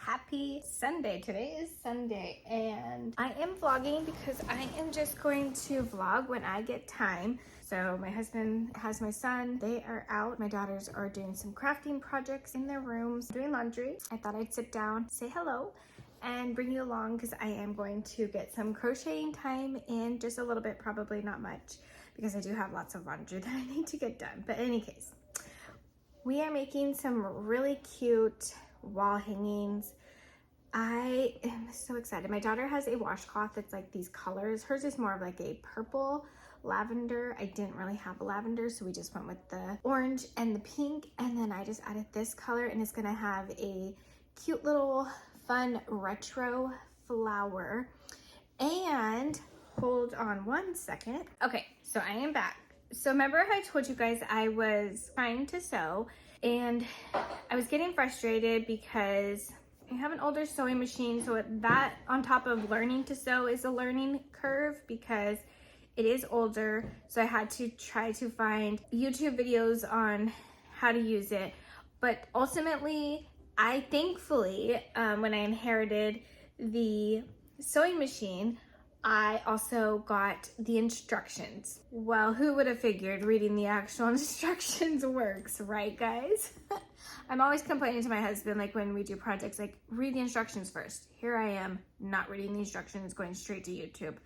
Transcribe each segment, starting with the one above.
Happy Sunday. Today is Sunday and I am vlogging because I am just going to vlog when I get time. So my husband has my son, they are out. My daughters are doing some crafting projects in their rooms, doing laundry. I thought I'd sit down, say hello, and bring you along because I am going to get some crocheting time in just a little bit, probably not much, because I do have lots of laundry that I need to get done. But in any case, we are making some really cute wall hangings. I am so excited. My daughter has a washcloth that's like these colors. Hers is more of like a purple lavender. I didn't really have a lavender, so we just went with the orange and the pink, and then I just added this color, and it's gonna have a cute little fun retro flower. And hold on one second. Okay, so I am back. So remember how I told you guys I was trying to sew and I was getting frustrated because I have an older sewing machine, so that on top of learning to sew is a learning curve because it is older. So I had to try to find YouTube videos on how to use it. But ultimately, I thankfully, when I inherited the sewing machine, I also got the instructions. Well, who would have figured reading the actual instructions works, right guys? I'm always complaining to my husband, like when we do projects, like read the instructions first. Here I am, not reading the instructions, going straight to YouTube.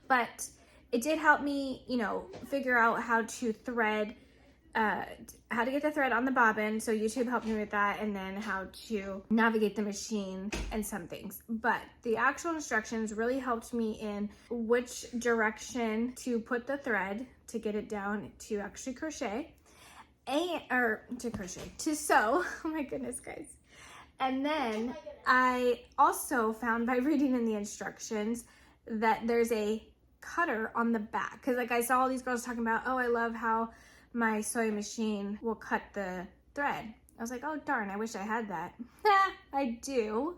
But it did help me, you know, figure out how to thread, how to get the thread on the bobbin. So YouTube helped me with that, and then how to navigate the machine and some things. But the actual instructions really helped me in which direction to put the thread to get it down to actually crochet, to sew. Oh my goodness, guys. And then I also found by reading in the instructions that there's a cutter on the back, because like I saw all these girls talking about, oh, I love how my sewing machine will cut the thread. I was like, oh darn, I wish I had that. I do.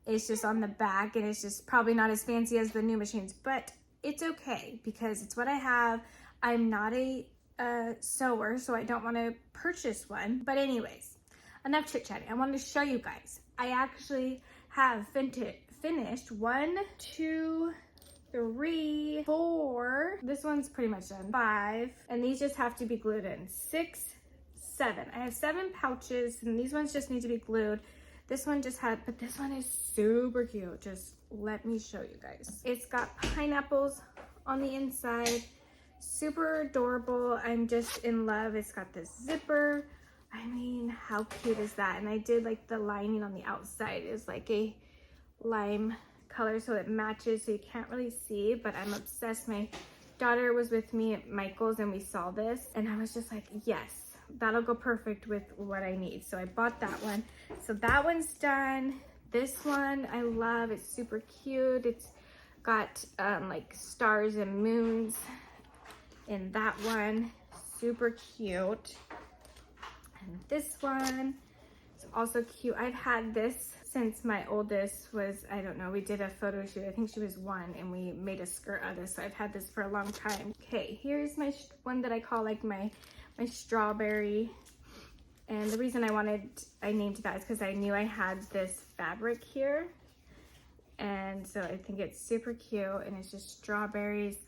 It's just on the back, and it's just probably not as fancy as the new machines, but it's okay because it's what I have. I'm not a sewer, so I don't want to purchase one. But anyways, enough chit chatting. I wanted to show you guys. I actually have finished 1, 2, 3, 4. This one's pretty much done. 5, and these just have to be glued in. 6, 7. I have 7 pouches, and these ones just need to be glued. This one just had, but this one is super cute. Just let me show you guys. It's got pineapples on the inside. Super adorable. I'm just in love. It's got this zipper. I mean, how cute is that? And I did like the lining on the outside is like a lime color, so it matches, so you can't really see, but I'm obsessed. My daughter was with me at Michael's and we saw this, and I was just like, yes, that'll go perfect with what I need. So I bought that one. So that one's done. This one I love. It's super cute. It's got like stars and moons in that one. Super cute. And this one is also cute. I've had this since my oldest was, I don't know, we did a photo shoot. I think she was 1, and we made a skirt out of this. So I've had this for a long time. Okay, here's my one that I call like my strawberry. And the reason I named that is because I knew I had this fabric here. And so I think it's super cute, and it's just strawberries.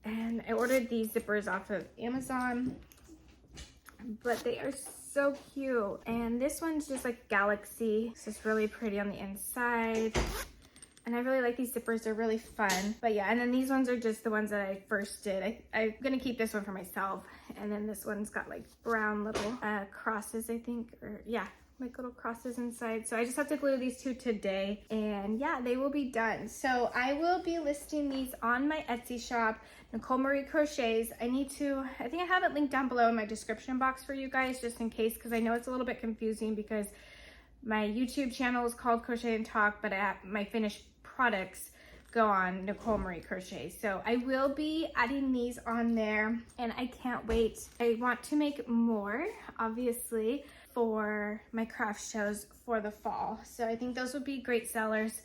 And I ordered these zippers off of Amazon, but they are so cute. And this one's just like galaxy. It's just really pretty on the inside, and I really like these zippers. They're really fun. But yeah, and then these ones are just the ones that I first did. I'm gonna keep this one for myself, and then this one's got like brown little crosses, I think, or yeah, like little crosses inside. So I just have to glue these 2 today, and yeah, they will be done. So I will be listing these on my Etsy shop, Nicole Marie Crochets. I think I have it linked down below in my description box for you guys, just in case, because I know it's a little bit confusing because my YouTube channel is called Crochet and Talk, but my finished products go on Nicole Marie Crochet. So I will be adding these on there, and I can't wait. I want to make more, obviously, for my craft shows for the fall. So I think those would be great sellers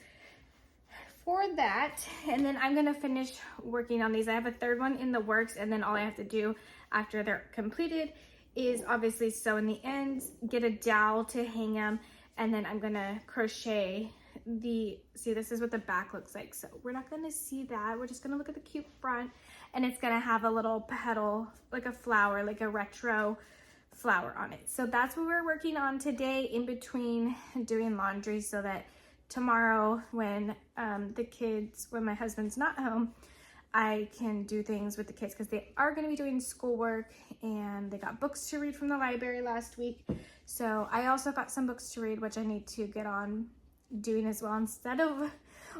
for that. And then I'm gonna finish working on these. I have a 3rd one in the works, and then all I have to do after they're completed is obviously sew in the ends, get a dowel to hang them, and then I'm gonna crochet see, this is what the back looks like. So we're not gonna see that. We're just gonna look at the cute front, and it's gonna have a little petal, like a flower, like a retro flower on it. So that's what we're working on today in between doing laundry, so that tomorrow when when my husband's not home, I can do things with the kids, because they are going to be doing schoolwork and they got books to read from the library last week. So I also got some books to read, which I need to get on doing as well. Instead of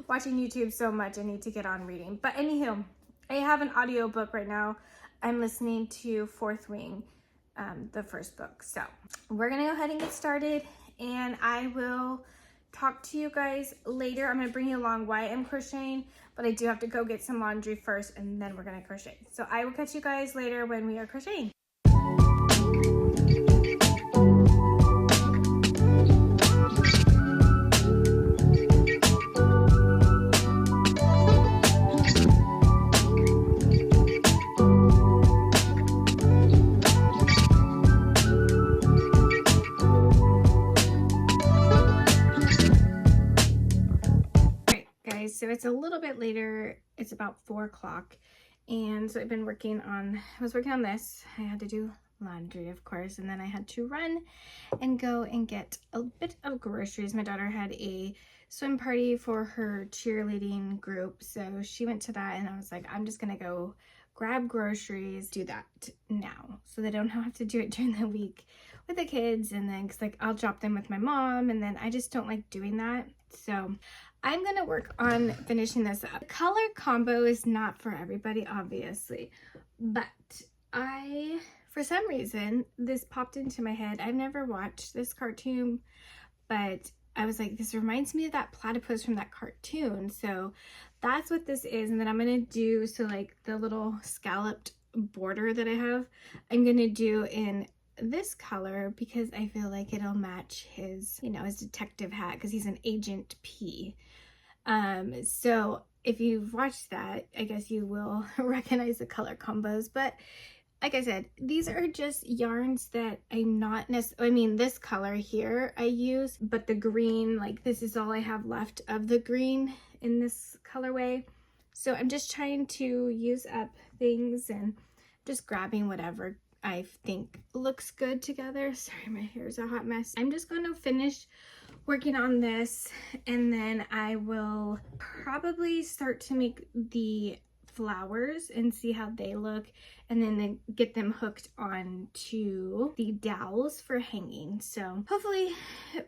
watching YouTube so much, I need to get on reading. But anywho, I have an audio book right now. I'm listening to Fourth Wing, the first book. So we're going to go ahead and get started, and I will talk to you guys later. I'm going to bring you along why I'm crocheting, but I do have to go get some laundry first, and then we're going to crochet. So I will catch you guys later when we are crocheting. So it's a little bit later. It's about 4 o'clock, and so I was working on this. I had to do laundry, of course, and then I had to run and go and get a bit of groceries. My daughter had a swim party for her cheerleading group, so she went to that, and I was like, I'm just gonna go grab groceries, do that now, so they don't have to do it during the week with the kids. And then, because like I'll drop them with my mom, and then I just don't like doing that. So I'm going to work on finishing this up. Color combo is not for everybody, obviously, but for some reason, this popped into my head. I've never watched this cartoon, but I was like, this reminds me of that platypus from that cartoon. So that's what this is. And then I'm going to do, so like the little scalloped border that I have, I'm going to do in this color, because I feel like it'll match his, his detective hat, because he's an Agent P. So if you've watched that, I guess you will recognize the color combos. But like I said, these are just yarns that I'm not necessarily, this color here I use, but the green, like this is all I have left of the green in this colorway. So I'm just trying to use up things and just grabbing whatever I think looks good together. Sorry, my hair is a hot mess. I'm just going to finish working on this, and then I will probably start to make the flowers and see how they look, and then get them hooked onto the dowels for hanging. So hopefully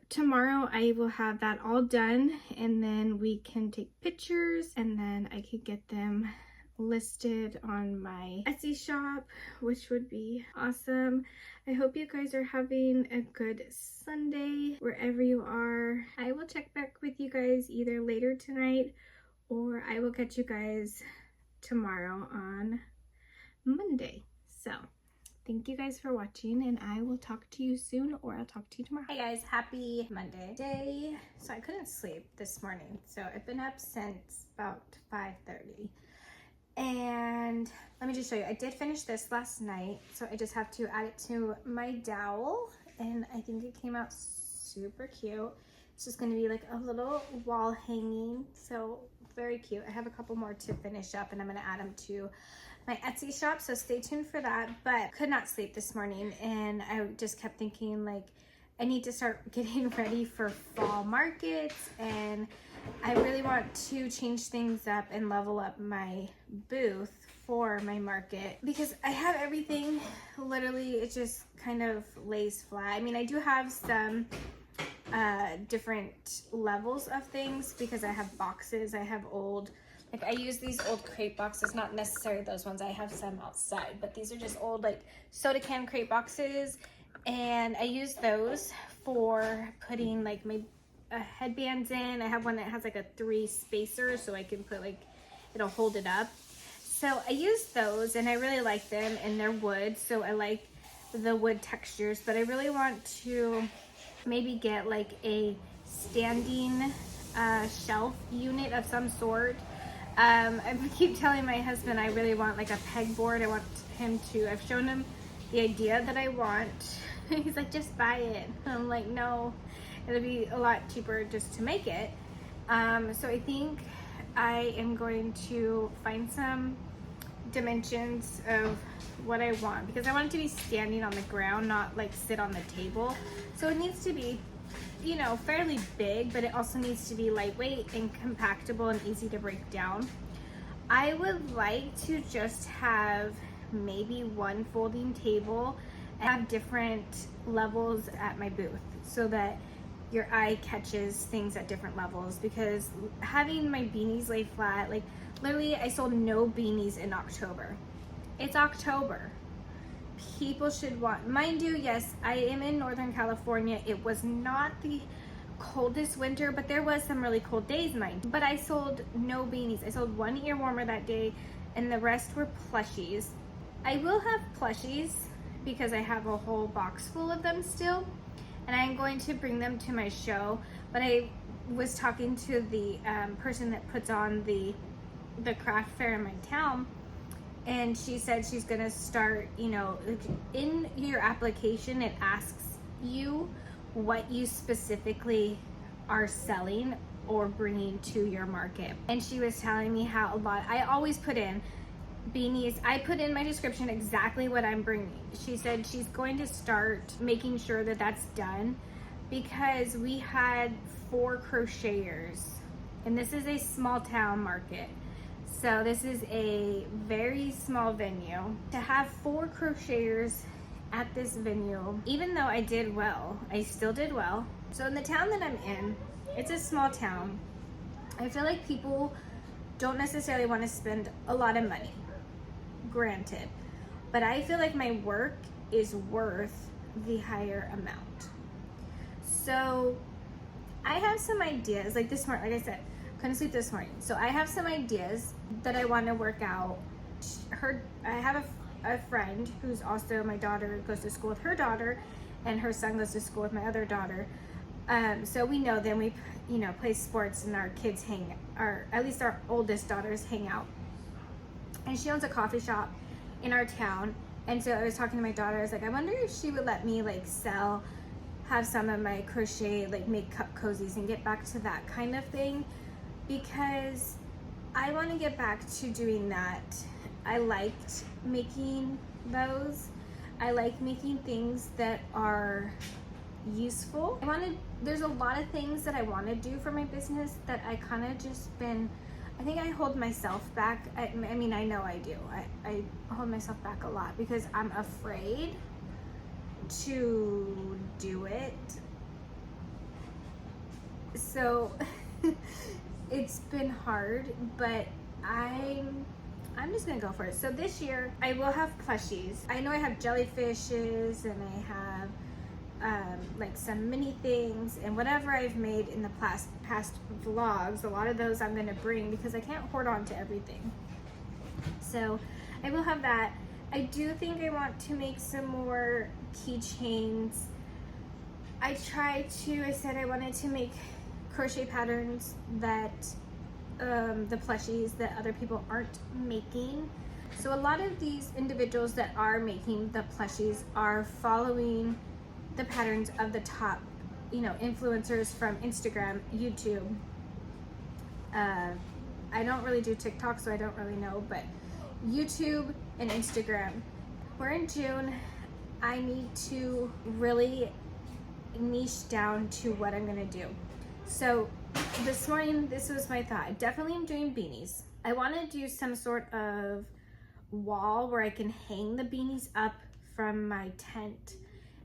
tomorrow I will have that all done, and then we can take pictures, and then I could get them listed on my Etsy shop, which would be awesome. I hope you guys are having a good Sunday wherever you are. I will check back with you guys either later tonight, or I will catch you guys tomorrow on Monday. So thank you guys for watching, and I will talk to you soon, or I'll talk to you tomorrow. Hey guys, happy Monday day. So I couldn't sleep this morning, so I've been up since about 5:30. And let me just show you, I did finish this last night, so I just have to add it to my dowel, and I think it came out super cute. It's just going to be like a little wall hanging, so very cute. I have a couple more to finish up, and I'm going to add them to my Etsy shop, so stay tuned for that. But could not sleep this morning, and I just kept thinking, like, I need to start getting ready for fall markets, and I really want to change things up and level up my booth for my market, because I have everything, literally it just kind of lays flat. I do have some different levels of things, because I have boxes. I have old, like I use these old crate boxes, not necessarily those ones, I have some outside, but these are just old like soda can crate boxes, and I use those for putting like my headbands in. I have one that has like a 3 spacer, so I can put like, it'll hold it up. So I use those, and I really like them, and they're wood, so I like the wood textures. But I really want to maybe get like a standing shelf unit of some sort. I keep telling my husband I really want like a pegboard. I want him to, I've shown him the idea that I want. He's like, just buy it. I'm like, no, it'll be a lot cheaper just to make it. So I think I am going to find some dimensions of what I want, because I want it to be standing on the ground, not like sit on the table. So it needs to be, you know, fairly big, but it also needs to be lightweight and compactable and easy to break down. I would like to just have maybe one folding table and have different levels at my booth so that your eye catches things at different levels, because having my beanies lay flat, like literally I sold no beanies in October. It's October. People should want, mind you, yes, I am in Northern California. It was not the coldest winter, but there was some really cold days, mind. But I sold no beanies. I sold one ear warmer that day, and the rest were plushies. I will have plushies because I have a whole box full of them still, and I'm going to bring them to my show. But I was talking to the person that puts on the craft fair in my town, and she said she's gonna start, you know, in your application it asks you what you specifically are selling or bringing to your market. And she was telling me how a lot, I always put in beanies, I put in my description exactly what I'm bringing. She said she's going to start making sure that that's done, because we had 4 crocheters, and this is a small town market. So this is a very small venue. To have 4 crocheters at this venue, even though I did well, I still did well. So in the town that I'm in, it's a small town. I feel like people don't necessarily want to spend a lot of money, granted, but I feel like my work is worth the higher amount. So I have some ideas, like this morning, like I said, couldn't sleep this morning. So I have some ideas that I want to work out. I have a friend who's also, my daughter goes to school with her daughter, and her son goes to school with my other daughter. So we know them, we, you know, play sports, and our kids hang, or at least our oldest daughters hang out. And she owns a coffee shop in our town. And so I was talking to my daughter, I was like, I wonder if she would let me like have some of my crochet, like make cup cozies and get back to that kind of thing, because I want to get back to doing that. I liked making those. I like making things that are useful. There's a lot of things that I want to do for my business that I kind of just I think I hold myself back. I mean, I know I do. I hold myself back a lot because I'm afraid to do it. So it's been hard, but I'm just gonna go for it. So this year I will have plushies. I know I have jellyfishes, and I have like some mini things, and whatever I've made in the past vlogs, a lot of those I'm gonna bring because I can't hoard on to everything. So I will have that. I do think I want to make some more keychains. I said I wanted to make crochet patterns that the plushies that other people aren't making. So a lot of these individuals that are making the plushies are following the patterns of the top, you know, influencers from Instagram, YouTube. I don't really do TikTok, so I don't really know, but YouTube and Instagram. We're in June. I need to really niche down to what I'm gonna do. So this morning, this was my thought. I definitely am doing beanies. I want to do some sort of wall where I can hang the beanies up from my tent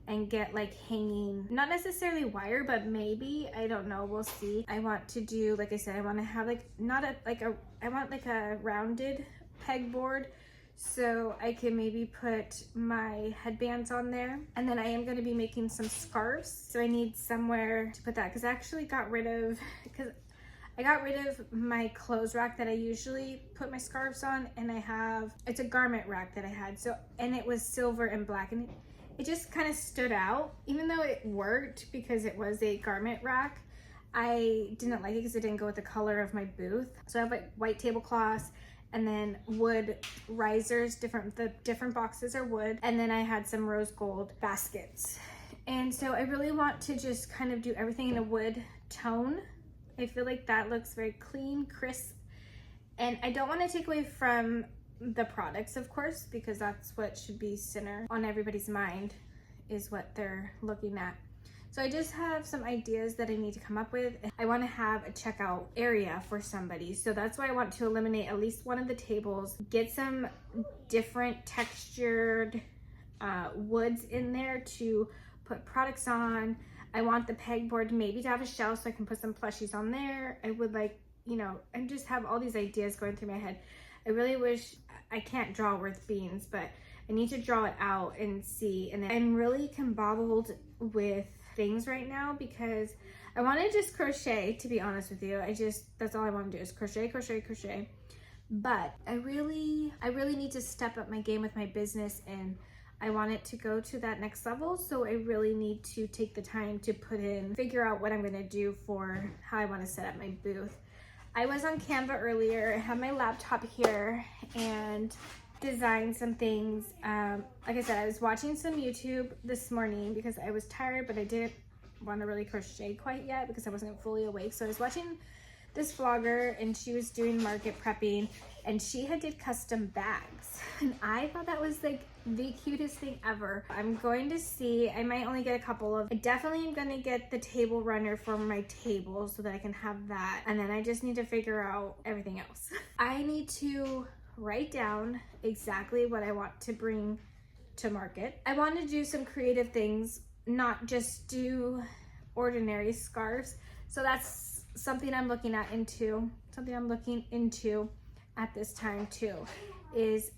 and get like hanging, not necessarily wire, but maybe, I don't know, we'll see. I want to do, like I said, I want to have like, I want like a rounded pegboard, so I can maybe put my headbands on there. And then I am going to be making some scarves, so I need somewhere to put that, because I actually got rid of my clothes rack that I usually put my scarves on, and it's a garment rack that I had, so, and it was silver and black, and it just kind of stood out. Even though it worked because it was a garment rack, I didn't like it because it didn't go with the color of my booth. So I have like white tablecloths, and then wood risers, the different boxes are wood, and then I had some rose gold baskets. And so I really want to just kind of do everything in a wood tone I feel like that looks very clean, crisp, and I don't want to take away from the products, of course, because that's what should be center on everybody's mind, is what they're looking at. So I just have some ideas that I need to come up with. I want to have a checkout area for somebody. So that's why I want to eliminate at least one of the tables, get some different textured woods in there to put products on. I want the pegboard maybe to have a shelf so I can put some plushies on there. I would like, you know, I just have all these ideas going through my head. I really wish, I can't draw worth beans, but I need to draw it out and see. And I'm really combobbled with things right now because I want to just crochet, to be honest with you. That's all I want to do is crochet, crochet, crochet. But I really need to step up my game with my business, and I want it to go to that next level. So I really need to take the time to figure out what I'm going to do for how I want to set up my booth. I was on Canva earlier. I have my laptop here and designed some things. Like I said, I was watching some YouTube this morning because I was tired, but I didn't want to really crochet quite yet because I wasn't fully awake. So I was watching this vlogger, and she was doing market prepping, and she did custom bags, and I thought that was like the cutest thing ever. I'm going to see, I might only get a couple of, I definitely am going to get the table runner for my table so that I can have that, and then I just need to figure out everything else. I need to write down exactly what I want to bring to market. I want to do some creative things, not just do ordinary scarves. So that's something I'm looking into at this time too, is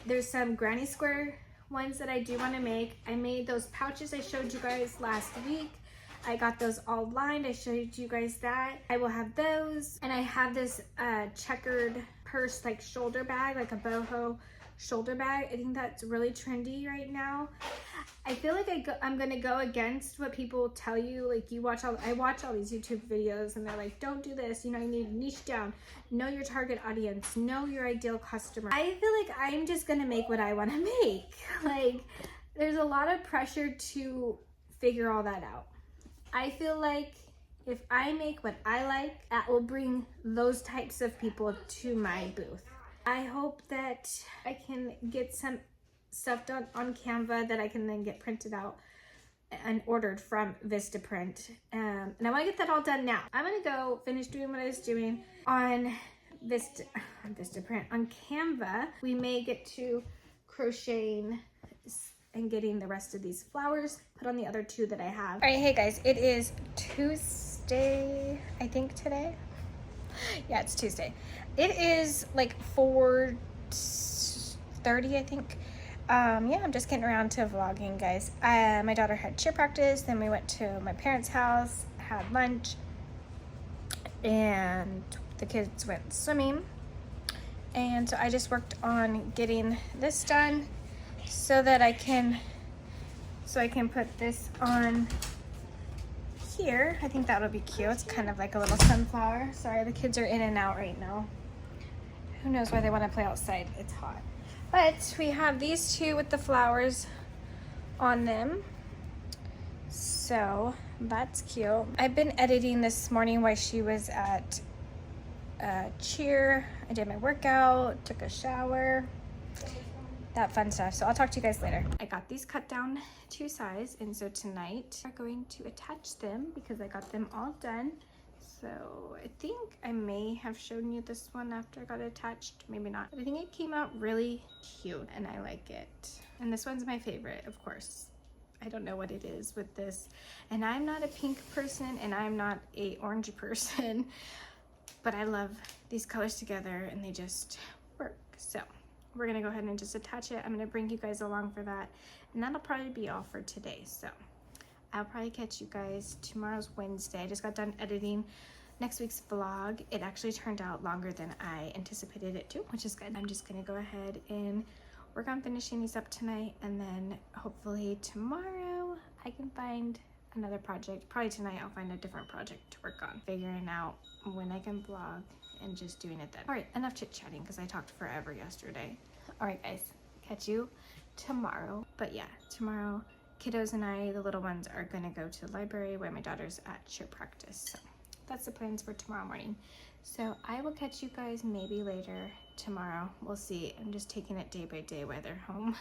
there's some granny square ones that I do want to make. I made those pouches I showed you guys last week. I got those all lined. I showed you guys that. I will have those. And I have this checkered purse, like shoulder bag, like a boho shoulder bag. I think that's really trendy right now. I feel like I'm gonna go against what people tell you. Like I watch all these YouTube videos, and they're like, don't do this. You know, you need to niche down, know your target audience, know your ideal customer. I feel like I'm just gonna make what I want to make. Like, there's a lot of pressure to figure all that out. I feel like if I make what I like, that will bring those types of people to my booth. I hope that I can get some stuff done on Canva that I can then get printed out and ordered from Vistaprint. And I want to get that all done now. I'm going to go finish doing what I was doing on Vistaprint. On Canva, we may get to crocheting and getting the rest of these flowers put on the other two that I have. All right, hey guys, it is Tuesday, I think today. Yeah, it's Tuesday. It is like 4:30, I think. Yeah, I'm just getting around to vlogging, guys. My daughter had cheer practice, then we went to my parents' house, had lunch, and the kids went swimming. And so I just worked on getting this done so that I can put this on here. I think that'll be cute. It's kind of like a little sunflower. Sorry, the kids are in and out right now. Who knows why they want to play outside? It's hot. But we have these two with the flowers on them. So that's cute. I've been editing this morning while she was at cheer. I did my workout, took a shower, that fun stuff. So I'll talk to you guys later. I got these cut down to size, and so tonight I'm going to attach them because I got them all done. So I think I may have shown you this one after I got it attached, maybe not. But I think it came out really cute and I like it. And this one's my favorite, of course. I don't know what it is with this. And I'm not a pink person and I'm not a orange person, but I love these colors together and they just work. So we're gonna go ahead and just attach it. I'm gonna bring you guys along for that. And that'll probably be all for today. So I'll probably catch you guys. Tomorrow's Wednesday. I just got done editing next week's vlog. It actually turned out longer than I anticipated it to, which is good. I'm just gonna go ahead and work on finishing these up tonight, and then hopefully tomorrow I can find another project. Probably tonight I'll find a different project to work on, figuring out when I can vlog and just doing it then. All right, enough chit chatting because I talked forever yesterday. All right guys, catch you tomorrow. But yeah, tomorrow kiddos and I, the little ones, are gonna go to the library while my daughter's at cheer practice. So that's the plans for tomorrow morning. So I will catch you guys maybe later tomorrow. We'll see. I'm just taking it day by day while they're home.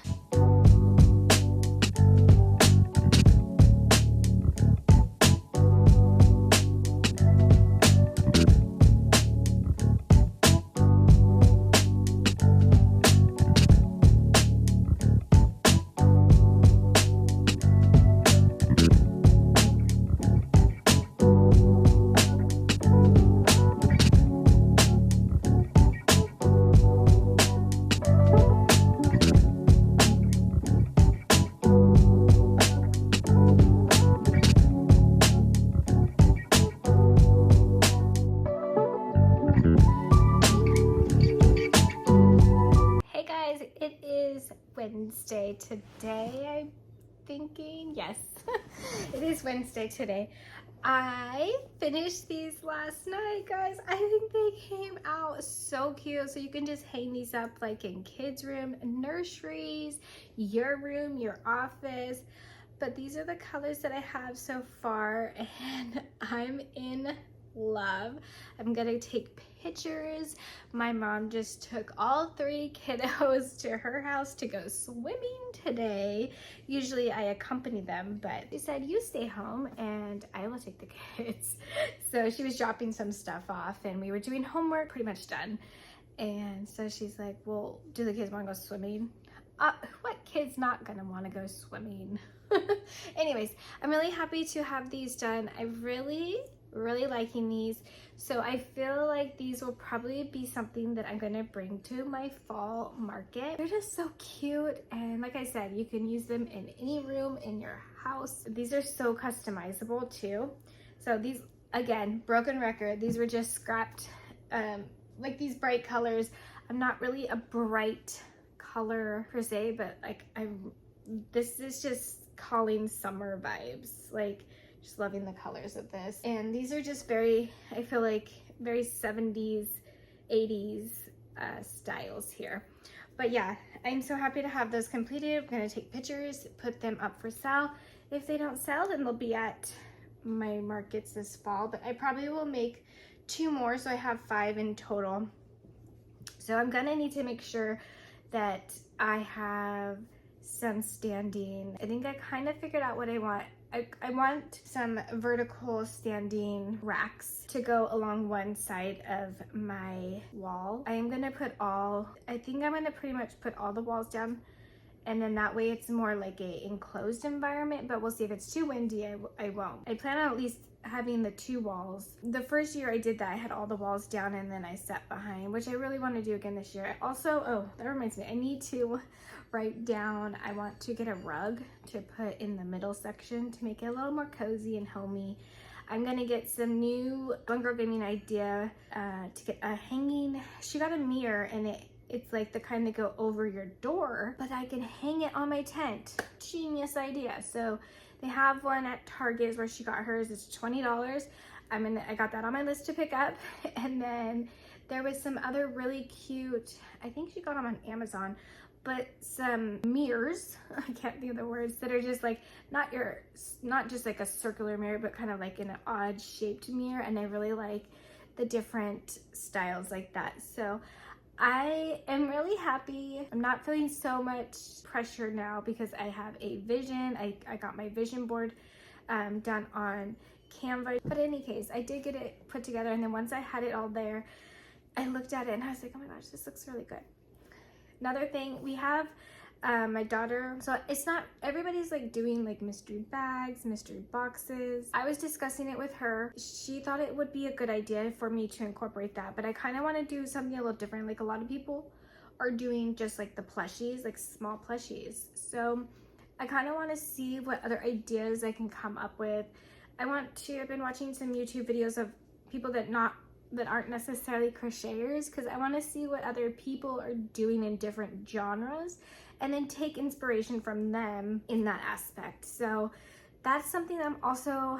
Wednesday today, I'm thinking. Yes, it is Wednesday today. I finished these last night, guys. I think they came out so cute. So you can just hang these up like in kids' room, nurseries, your room, your office. But these are the colors that I have so far, and I'm in love. I'm gonna take pictures. My mom just took all 3 kiddos to her house to go swimming today. Usually I accompany them, but she said, you stay home and I will take the kids. So she was dropping some stuff off and we were doing homework, pretty much done. And so she's like, well, do the kids want to go swimming? What kid's not gonna want to go swimming? Anyways, I'm really happy to have these done. I really liking these. So I feel like these will probably be something that I'm gonna bring to my fall market. They're just so cute, and like I said, you can use them in any room in your house. These are so customizable too. So these, again, broken record, these were just scrapped. Like these bright colors, I'm not really a bright color per se, but like this is just calling summer vibes. Like, just loving the colors of this. And these are just very, I feel like, very 70s, 80s styles here. But yeah, I'm so happy to have those completed. I'm gonna take pictures, put them up for sale. If they don't sell, then they'll be at my markets this fall. But I probably will make 2 more, so I have 5 in total. So I'm gonna need to make sure that I have some standing. I think I kind of figured out what I want. I want some vertical standing racks to go along one side of my wall. I am gonna put I think I'm gonna pretty much put all the walls down, and then that way it's more like a enclosed environment, but we'll see. If it's too windy, I won't. I plan on at least having the 2 walls. The first year I did that, I had all the walls down and then I sat behind, which I really want to do again this year. Also, oh, that reminds me, I need to write down, I want to get a rug to put in the middle section to make it a little more cozy and homey. I'm gonna get some new, one girl gave me an idea to get a hanging, she got a mirror and it's like the kind that go over your door, but I can hang it on my tent. Genius idea. So they have one at Target where she got hers. It's $20. I got that on my list to pick up. And then there was some other really cute, I think she got them on Amazon, but some mirrors, I can't think of the words, that are just like, not just like a circular mirror, but kind of like an odd shaped mirror. And I really like the different styles like that. So I am really happy. I'm not feeling so much pressure now because I have a vision. I got my vision board done on Canva. But in any case, I did get it put together, and then once I had it all there, I looked at it and I was like, oh my gosh, this looks really good. Another thing, we have my daughter, so it's not, everybody's like doing like mystery bags, mystery boxes. I was discussing it with her. She thought it would be a good idea for me to incorporate that, but I kind of want to do something a little different. Like a lot of people are doing just like the plushies, like small plushies. So I kind of want to see what other ideas I can come up with. I've been watching some YouTube videos of people that aren't necessarily crocheters, because I want to see what other people are doing in different genres and then take inspiration from them in that aspect. So that's something I'm also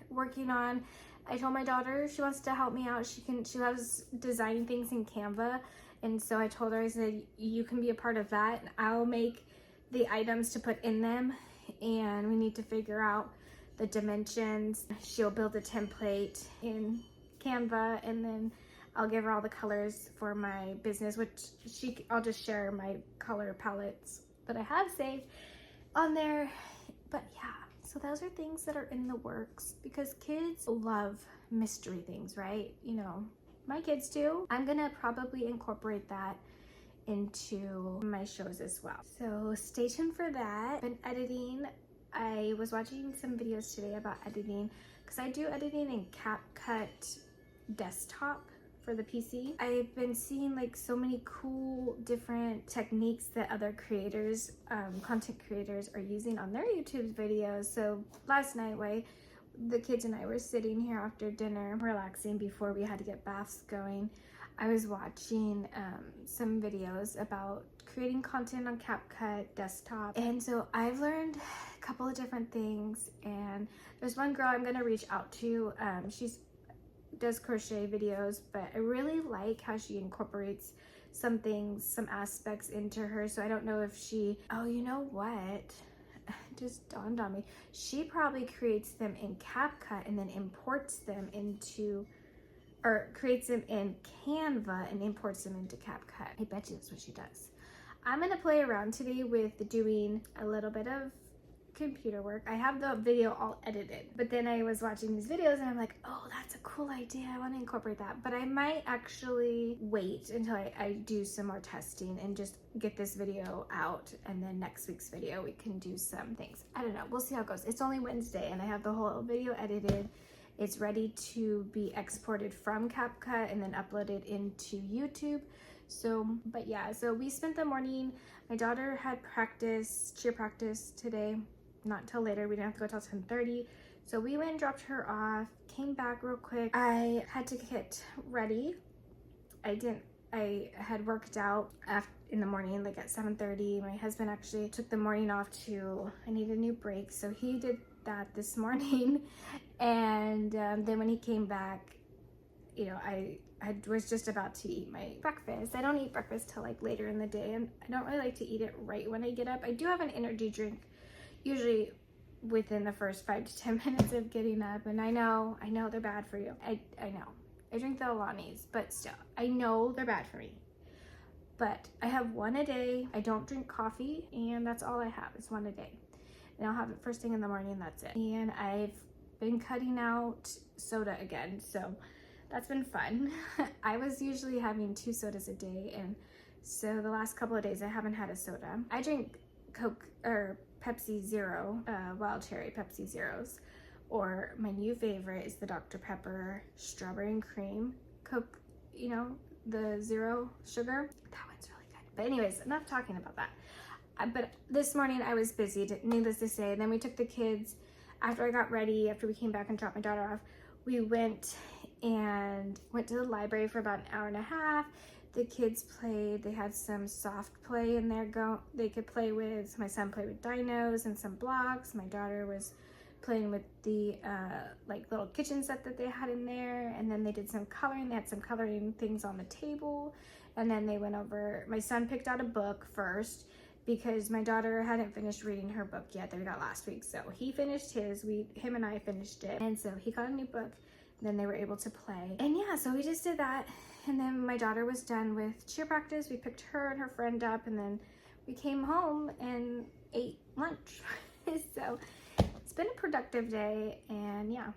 working on. I told my daughter she wants to help me out. She loves designing things in Canva, and so I told her, I said, you can be a part of that. I'll make the items to put in them, and we need to figure out the dimensions. She'll build a template in Canva, and then I'll give her all the colors for my business, which I'll just share my color palettes that I have saved on there. But yeah, so those are things that are in the works because kids love mystery things, right? You know, my kids do. I'm gonna probably incorporate that into my shows as well. So stay tuned for that. Been editing. I was watching some videos today about editing because I do editing in CapCut desktop for the PC. I've been seeing like so many cool different techniques that other creators, content creators are using on their YouTube videos. So last night, the kids and I were sitting here after dinner, relaxing before we had to get baths going, I was watching some videos about creating content on CapCut desktop. And so I've learned a couple of different things, and there's one girl I'm gonna reach out to. She's does crochet videos, but I really like how she incorporates some things, some aspects into her. So I don't know if oh, you know what? It just dawned on me. She probably creates them in CapCut and then imports them into, or creates them in Canva and imports them into CapCut. I bet you that's what she does. I'm gonna play around today with doing a little bit of computer work. I have the video all edited, but then I was watching these videos and I'm like, oh, that's a cool idea. I want to incorporate that, but I might actually wait until I do some more testing and just get this video out, and then next week's video we can do some things. I don't know, we'll see how it goes. It's only Wednesday and I have the whole video edited. It's ready to be exported from CapCut and then uploaded into YouTube. So, but yeah, so we spent the morning, my daughter had cheer practice today. Not till later. We didn't have to go till 10:30. So we went and dropped her off, came back real quick. I had to get ready. I had worked out in the morning, like at 7:30. My husband actually took the morning off I need a new break. So he did that this morning. And then when he came back, you know, I was just about to eat my breakfast. I don't eat breakfast till like later in the day, and I don't really like to eat it right when I get up. I do have an energy drink usually within the first 5 to 10 minutes of getting up, and I know they're bad for you. I know. I drink the Alanis, but still, I know they're bad for me. But I have one a day. I don't drink coffee, and that's all I have is one a day. And I'll have it first thing in the morning, that's it. And I've been cutting out soda again, so that's been fun. I was usually having 2 sodas a day, and so the last couple of days I haven't had a soda. I drink Coke or Pepsi Zero, wild cherry Pepsi Zeros, or my new favorite is the Dr. Pepper strawberry and cream Coke, you know, the zero sugar. That one's really good. But anyways, enough talking about that. But this morning I was busy, needless to say. Then we took the kids, after I got ready, after we came back and dropped my daughter off, we went to the library for about an hour and a half. The kids played. They had some soft play in there they could play with. My son played with dinos and some blocks. My daughter was playing with the like little kitchen set that they had in there, and then they did some coloring. They had some coloring things on the table, and then they went over. My son picked out a book first because my daughter hadn't finished reading her book yet that we got last week. So he finished his. Him and I finished it, and so he got a new book. Then they were able to play, and yeah, so we just did that. And then my daughter was done with cheer practice. We picked her and her friend up, and then we came home and ate lunch. So it's been a productive day, and yeah,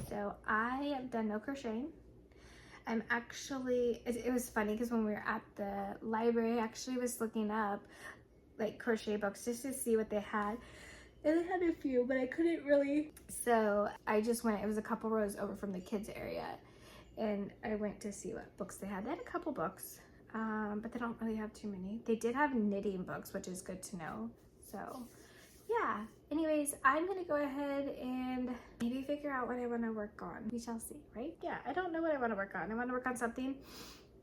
so I have done no crocheting. I'm actually, it was funny because when we were at the library, I actually was looking up like crochet books just to see what they had. And they had a few, but I couldn't really. So I just went, it was a couple rows over from the kids area, and I went to see what books they had. They had a couple books, but they don't really have too many. They did have knitting books, which is good to know. So yeah, anyways, I'm gonna go ahead and maybe figure out what I want to work on. We shall see, right? Yeah, I don't know what I want to work on. I want to work on something.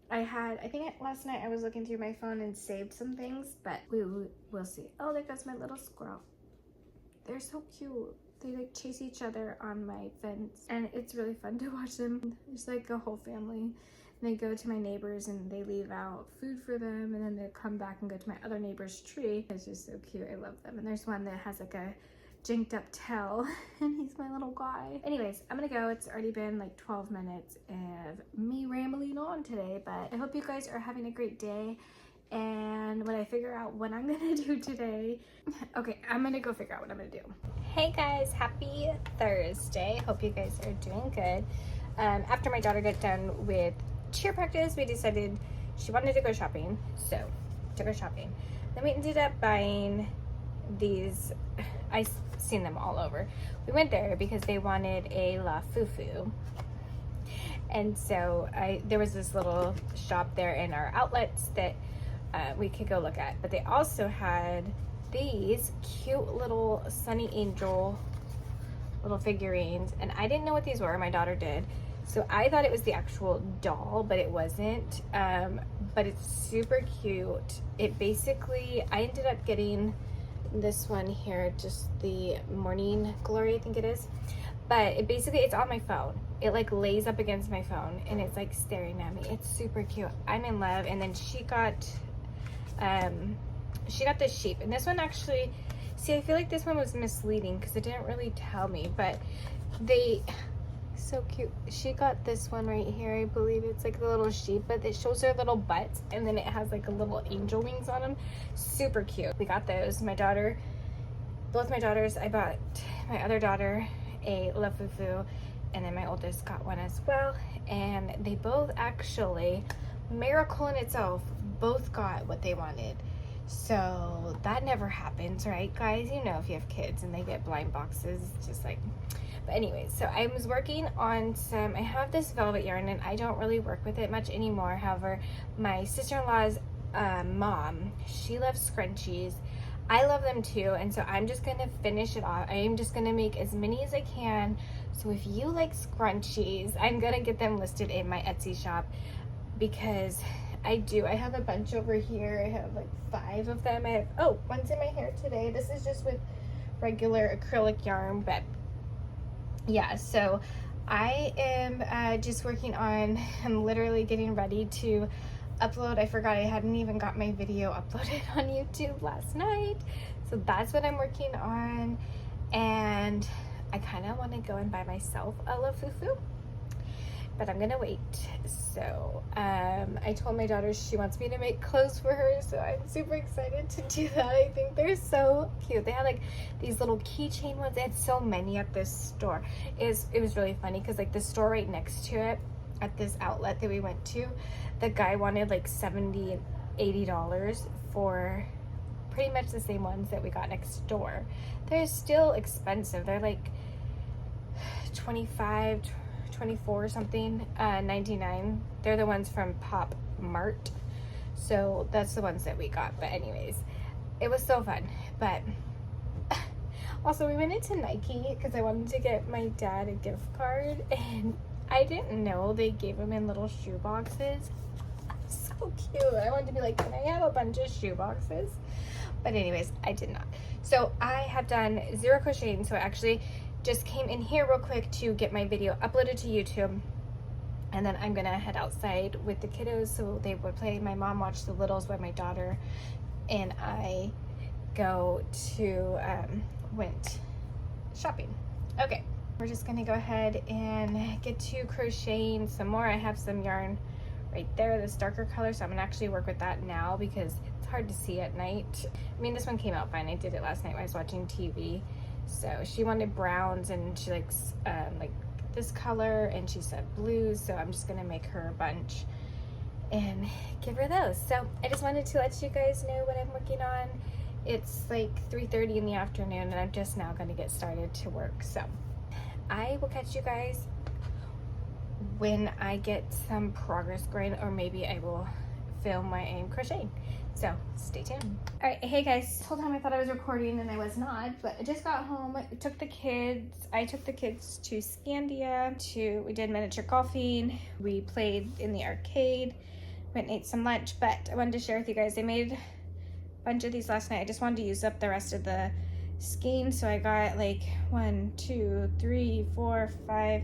I think last night I was looking through my phone and saved some things, but we'll see. Oh, there goes my little squirrel. They're so cute. They like chase each other on my fence, and it's really fun to watch them. There's like a whole family, and they go to my neighbors and they leave out food for them, and then they come back and go to my other neighbor's tree. It's just so cute. I love them. And there's one that has like a jinked up tail and he's my little guy. Anyways, I'm gonna go. It's already been like 12 minutes of me rambling on today, but I hope you guys are having a great day. And when I figure out what I'm gonna do today, okay, I'm gonna go figure out what I'm gonna do. Hey guys, happy Thursday. Hope you guys are doing good. After my daughter got done with cheer practice, we decided she wanted to go shopping, so took her shopping. Then we ended up buying these. I seen them all over. We went there because they wanted a La Fufu, and so there was this little shop there in our outlets that we could go look at, but they also had these cute little Sunny Angel little figurines, and I didn't know what these were. My daughter did, so I thought it was the actual doll, but it wasn't. But it's super cute. It basically, I ended up getting this one here, just the Morning Glory, I think it is. But it basically, it's on my phone. It like lays up against my phone and it's like staring at me. It's super cute. I'm in love. And then she got this sheep, and this one actually, see, I feel like this one was misleading because it didn't really tell me, but so cute. She got this one right here. I believe it's like the little sheep, but it shows her little butts, and then it has like a little angel wings on them. Super cute. We got those. Both my daughters, I bought my other daughter a La Fufu, and then my oldest got one as well, and they both actually, miracle in itself, both got what they wanted. So that never happens, right guys? You know, if you have kids and they get blind boxes, it's just like, but anyways, so I was working on I have this velvet yarn, and I don't really work with it much anymore. However, my sister-in-law's mom, she loves scrunchies. I love them too, and so I'm just gonna finish it off. I am just gonna make as many as I can. So if you like scrunchies, I'm gonna get them listed in my Etsy shop, because I have a bunch over here. I have like 5 of them. One's in my hair today. This is just with regular acrylic yarn, but yeah, so I am just working on, I'm literally getting ready to upload. I forgot I hadn't even got my video uploaded on YouTube last night. So that's what I'm working on, and I kind of want to go and buy myself a La Fufu, but I'm gonna wait. So I told my daughter she wants me to make clothes for her, so I'm super excited to do that. I think they're so cute. They had like these little keychain ones. They had so many at this store. It was really funny because like the store right next to it, at this outlet that we went to, the guy wanted like $70 and $80 for pretty much the same ones that we got next door. They're still expensive. They're like 25, 24 something, 99. They're the ones from Pop Mart, so that's the ones that we got. But anyways, it was so fun. But also we went into Nike because I wanted to get my dad a gift card, and I didn't know they gave them in little shoe boxes. So cute. I wanted to be like, can I have a bunch of shoe boxes? But anyways, I did not. So I have done 0 crocheting, so I actually just came in here real quick to get my video uploaded to YouTube, and then I'm gonna head outside with the kiddos so they would play. My mom watched the littles while my daughter and I went shopping. Okay, we're just gonna go ahead and get to crocheting some more. I have some yarn right there, this darker color, so I'm gonna actually work with that now because it's hard to see at night. I mean, this one came out fine. I did it last night when I was watching TV. So she wanted browns, and she likes like this color, and she said blues, so I'm just gonna make her a bunch and give her those. So I just wanted to let you guys know what I'm working on. It's like 3:30 in the afternoon, and I'm just now gonna get started to work. So I will catch you guys when I get some progress going, or maybe I will film my aim crocheting. So stay tuned. All right, hey guys, this whole time I thought I was recording and I was not, but I just got home. I took the kids to Scandia. We did miniature golfing. We played in the arcade, went and ate some lunch, but I wanted to share with you guys, I made a bunch of these last night. I just wanted to use up the rest of the skein, so I got like 1, 2, 3, 4, 5,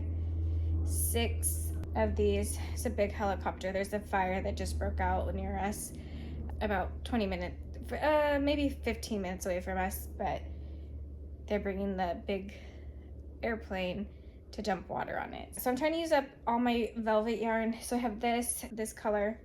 6 of these. It's a big helicopter. There's a fire that just broke out near us, about 20 minutes, maybe 15 minutes away from us, but they're bringing the big airplane to dump water on it. So I'm trying to use up all my velvet yarn. So I have this color,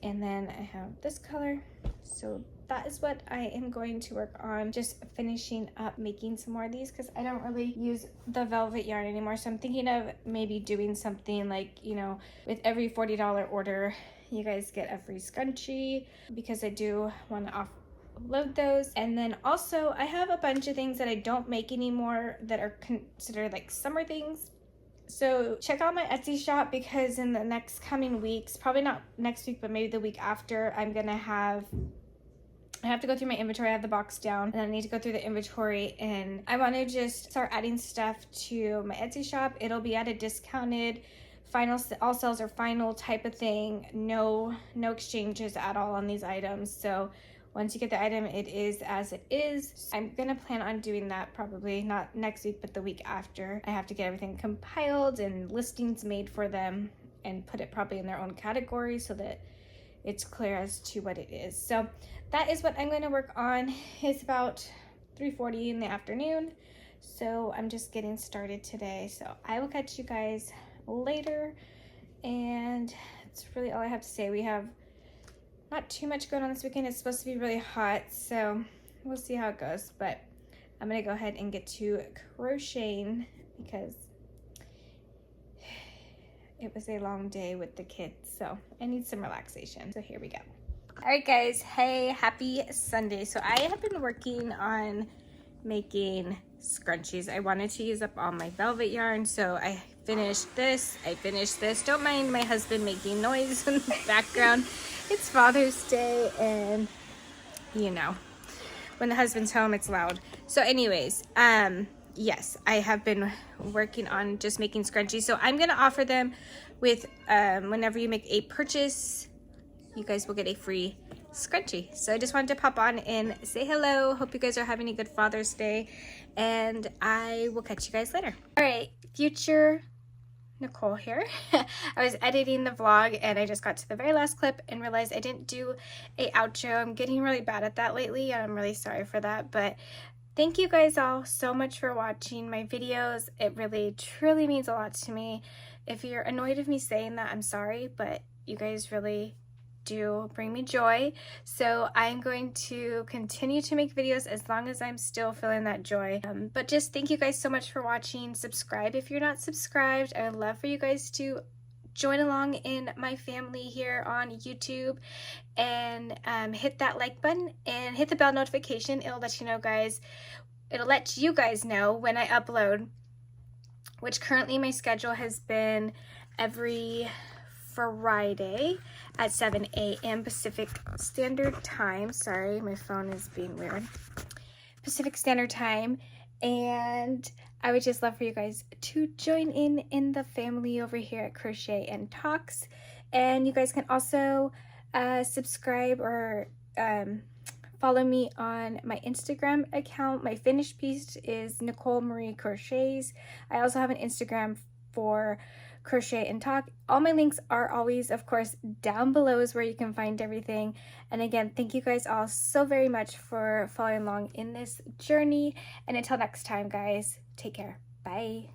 and then I have this color. So that is what I am going to work on, just finishing up making some more of these, because I don't really use the velvet yarn anymore. So I'm thinking of maybe doing something like, you know, with every $40 order, you guys get a free scrunchie, because I do want to offload those. And then also I have a bunch of things that I don't make anymore that are considered like summer things. So check out my Etsy shop, because in the next coming weeks, probably not next week, but maybe the week after, I have to go through my inventory. I have the box down, and I need to go through the inventory, and I want to just start adding stuff to my Etsy shop. It'll be at a discounted final, all sales are final type of thing. No exchanges at all on these items. So once you get the item, it is as it is. So I'm gonna plan on doing that probably not next week, but the week after. I have to get everything compiled and listings made for them and put it probably in their own category so that it's clear as to what it is. So that is what I'm going to work on. It's about 3:40 in the afternoon, so I'm just getting started today. So I will catch you guys later, and it's really all I have to say. We have not too much going on this weekend. It's supposed to be really hot, so we'll see how it goes. But I'm gonna go ahead and get to crocheting, because it was a long day with the kids, so I need some relaxation. So here we go. All right, guys. Hey, happy Sunday. So I have been working on making scrunchies. I wanted to use up all my velvet yarn, so I finished this. Don't mind my husband making noise in the background. It's Father's Day, and you know, when the husband's home, it's loud. So anyways, yes, I have been working on just making scrunchies. So I'm gonna offer them with, whenever you make a purchase, you guys will get a free scrunchie. So I just wanted to pop on and say hello. Hope you guys are having a good Father's Day, and I will catch you guys later. All right, future Nicole here. I was editing the vlog, and I just got to the very last clip and realized I didn't do a outro. I'm getting really bad at that lately, and I'm really sorry for that, but thank you guys all so much for watching my videos. It really, truly means a lot to me. If you're annoyed of me saying that, I'm sorry, but you guys really do bring me joy. So I'm going to continue to make videos as long as I'm still feeling that joy. But just thank you guys so much for watching. Subscribe if you're not subscribed. I would love for you guys to join along in my family here on YouTube, and hit that like button and hit the bell notification. It'll let you know, guys. It'll let you guys know when I upload, which currently my schedule has been every Friday at 7 a.m. Pacific Standard Time. Sorry, my phone is being weird. Pacific Standard Time. And I would just love for you guys to join in the family over here at Crochet and Talks. And you guys can also subscribe or follow me on my Instagram account. My finished piece is nicolemariecrochets. I also have an Instagram for Crochet and Talk. All my links are always, of course, down below is where you can find everything. And again, thank you guys all so very much for following along in this journey. And until next time, guys, take care. Bye.